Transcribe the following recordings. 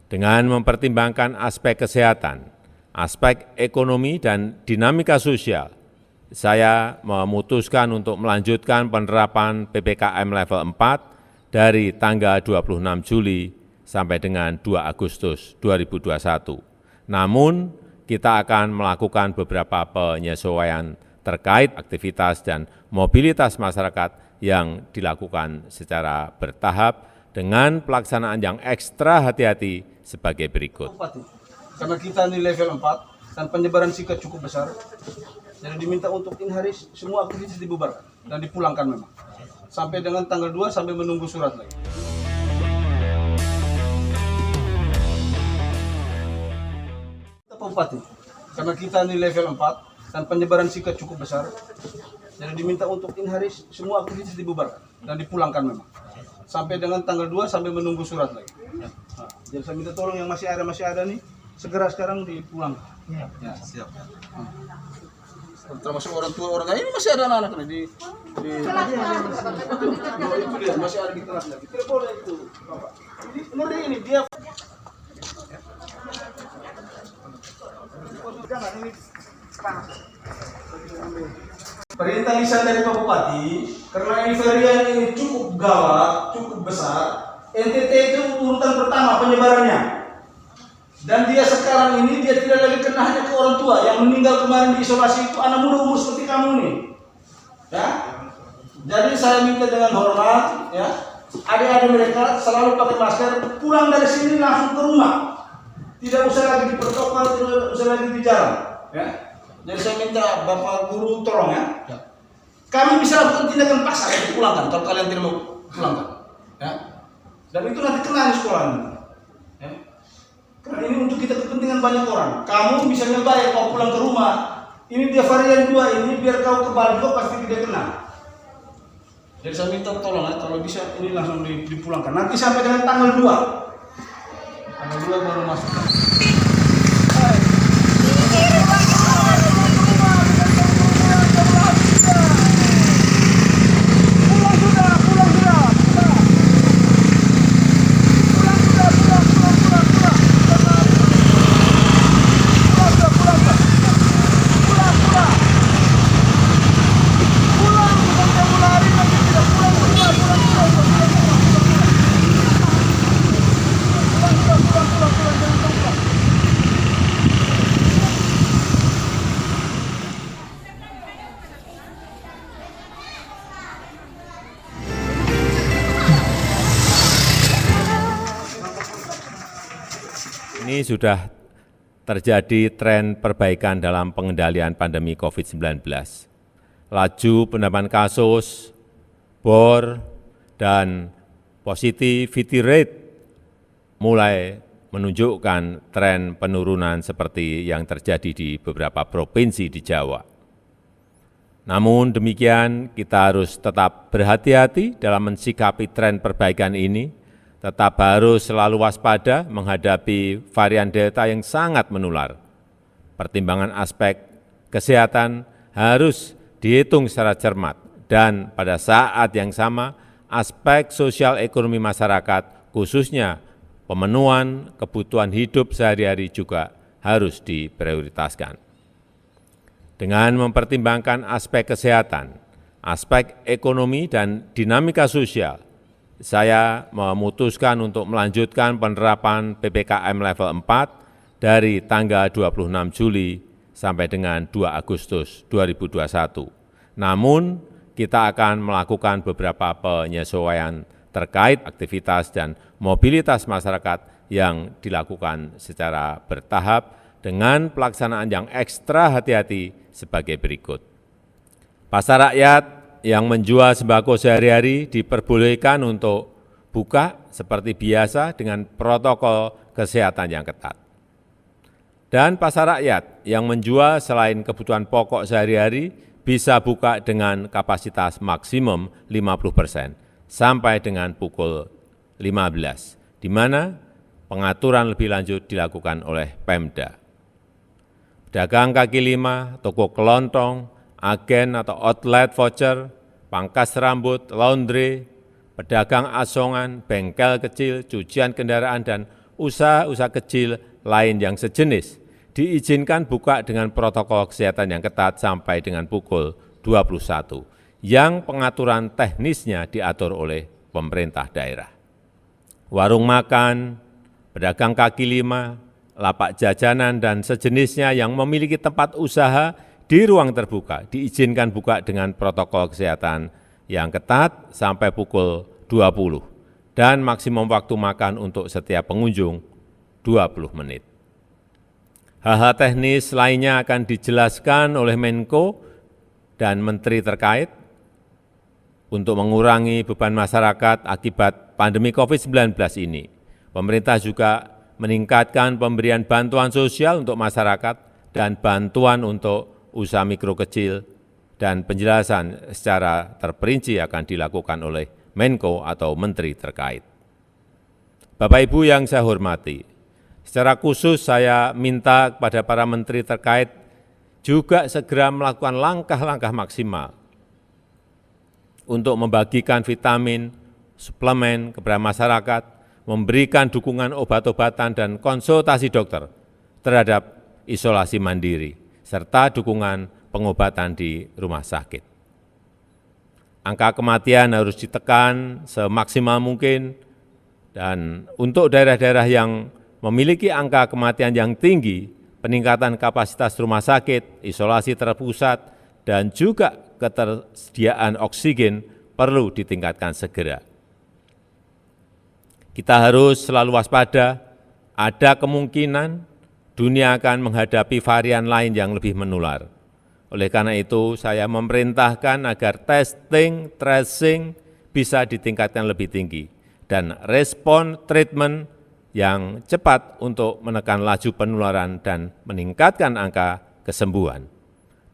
Dengan mempertimbangkan aspek kesehatan, aspek ekonomi, dan dinamika sosial, saya memutuskan untuk melanjutkan penerapan PPKM level 4 dari tanggal 26 Juli sampai dengan 2 Agustus 2021. Namun, kita akan melakukan beberapa penyesuaian terkait aktivitas dan mobilitas masyarakat yang dilakukan secara bertahap dengan pelaksanaan yang ekstra hati-hati sebagai berikut. Karena kita ini level 4 dan penyebaran Zika cukup besar, jadi diminta untuk in hari semua aktivitas dibubarkan dan dipulangkan memang. Sampai dengan tanggal 2 sampai menunggu surat lagi. Bupati, karena kita ini level 4 dan penyebaran Zika cukup besar, jadi diminta untuk in hari semua aktivitas dibubarkan dan dipulangkan memang. Sampai dengan tanggal 2 sampai menunggu surat lagi. Nah, jadi saya minta tolong yang masih ada nih, segera sekarang dipulangkan. Ya, siap. Termasuk orang tua orang ini masih ada anak-anak nih itu dia masih ada di kelas lagi. Tidak boleh itu, Bapak. Ini dia. Jangan ini panas. Perintah lisan dari Pak Bupati, karena ini varian ini cukup gawat, cukup besar, NTT itu urutan pertama penyebarannya. Dan dia sekarang ini dia tidak lagi kena hanya ke orang tua yang meninggal kemarin di isolasi itu anak muda umur seperti kamu nih. Ya. Jadi saya minta dengan hormat, ya, adik-adik mereka selalu pakai masker, pulang dari sini langsung ke rumah. Tidak usah lagi di protokol, tidak usah lagi di jalan, ya. Jadi saya minta Bapak Guru tolong ya. Kami bisa lakukan tindakan paksa ya, dipulangkan kalau kalian tidak mau pulangkan. Ya. Dan itu nanti kena di sekolah ini. Ya. Karena ini untuk kita kepentingan banyak orang. Kamu bisa ngebayar kalau pulang ke rumah. Ini dia varian 2 ini biar kau kembali kau pasti tidak kena. Jadi saya minta tolong ya, kalau bisa ini langsung dipulangkan. Nanti sampai dengan tanggal 2. Tanggal 2 baru masuk. Ini sudah terjadi tren perbaikan dalam pengendalian pandemi COVID-19. Laju penambahan kasus, bor, dan positivity rate mulai menunjukkan tren penurunan seperti yang terjadi di beberapa provinsi di Jawa. Namun demikian, kita harus tetap berhati-hati dalam mensikapi tren perbaikan ini, tetap harus selalu waspada menghadapi varian Delta yang sangat menular. Pertimbangan aspek kesehatan harus dihitung secara cermat dan pada saat yang sama aspek sosial ekonomi masyarakat khususnya pemenuhan kebutuhan hidup sehari-hari juga harus diprioritaskan. Dengan mempertimbangkan aspek kesehatan, aspek ekonomi, dan dinamika sosial, saya memutuskan untuk melanjutkan penerapan PPKM level 4 dari tanggal 26 Juli sampai dengan 2 Agustus 2021. Namun, kita akan melakukan beberapa penyesuaian terkait aktivitas dan mobilitas masyarakat yang dilakukan secara bertahap dengan pelaksanaan yang ekstra hati-hati sebagai berikut. Pasar rakyat yang menjual sembako sehari-hari diperbolehkan untuk buka seperti biasa dengan protokol kesehatan yang ketat. Dan pasar rakyat yang menjual selain kebutuhan pokok sehari-hari bisa buka dengan kapasitas maksimum 50% sampai dengan pukul 15, di mana pengaturan lebih lanjut dilakukan oleh Pemda. Pedagang kaki lima, toko kelontong, agen atau outlet voucher, pangkas rambut, laundry, pedagang asongan, bengkel kecil, cucian kendaraan, dan usaha-usaha kecil lain yang sejenis diizinkan buka dengan protokol kesehatan yang ketat sampai dengan pukul 21, yang pengaturan teknisnya diatur oleh pemerintah daerah. Warung makan, pedagang kaki lima, lapak jajanan, dan sejenisnya yang memiliki tempat usaha di ruang terbuka diizinkan buka dengan protokol kesehatan yang ketat sampai pukul 20 dan maksimum waktu makan untuk setiap pengunjung 20 menit. Hal-hal teknis lainnya akan dijelaskan oleh Menko dan Menteri terkait untuk mengurangi beban masyarakat akibat pandemi COVID-19 ini. Pemerintah juga meningkatkan pemberian bantuan sosial untuk masyarakat dan bantuan untuk usaha mikro kecil, dan penjelasan secara terperinci akan dilakukan oleh Menko atau Menteri terkait. Bapak Ibu yang saya hormati, secara khusus saya minta kepada para menteri terkait juga segera melakukan langkah-langkah maksimal untuk membagikan vitamin, suplemen kepada masyarakat, memberikan dukungan obat-obatan dan konsultasi dokter terhadap isolasi mandiri, serta dukungan pengobatan di rumah sakit. Angka kematian harus ditekan semaksimal mungkin, dan untuk daerah-daerah yang memiliki angka kematian yang tinggi, peningkatan kapasitas rumah sakit, isolasi terpusat, dan juga ketersediaan oksigen perlu ditingkatkan segera. Kita harus selalu waspada, ada kemungkinan dunia akan menghadapi varian lain yang lebih menular. Oleh karena itu, saya memerintahkan agar testing, tracing bisa ditingkatkan lebih tinggi, dan respon treatment yang cepat untuk menekan laju penularan dan meningkatkan angka kesembuhan.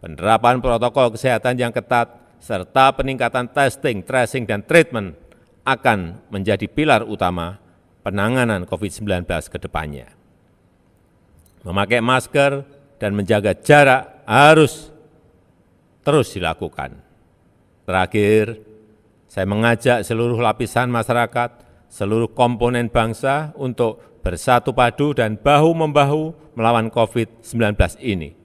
Penerapan protokol kesehatan yang ketat, serta peningkatan testing, tracing, dan treatment akan menjadi pilar utama penanganan COVID-19 ke depannya. Memakai masker dan menjaga jarak harus terus dilakukan. Terakhir, saya mengajak seluruh lapisan masyarakat, seluruh komponen bangsa untuk bersatu padu dan bahu-membahu melawan COVID-19 ini.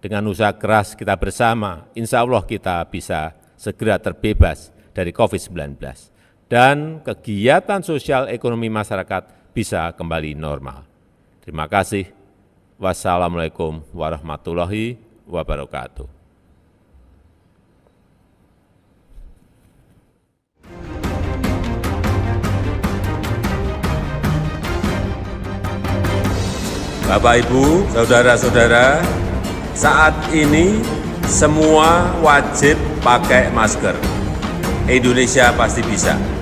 Dengan usaha keras kita bersama, insya Allah kita bisa segera terbebas dari COVID-19 dan kegiatan sosial ekonomi masyarakat bisa kembali normal. Terima kasih. Wassalamualaikum warahmatullahi wabarakatuh. Bapak, Ibu, saudara-saudara, saat ini semua wajib pakai masker. Indonesia pasti bisa.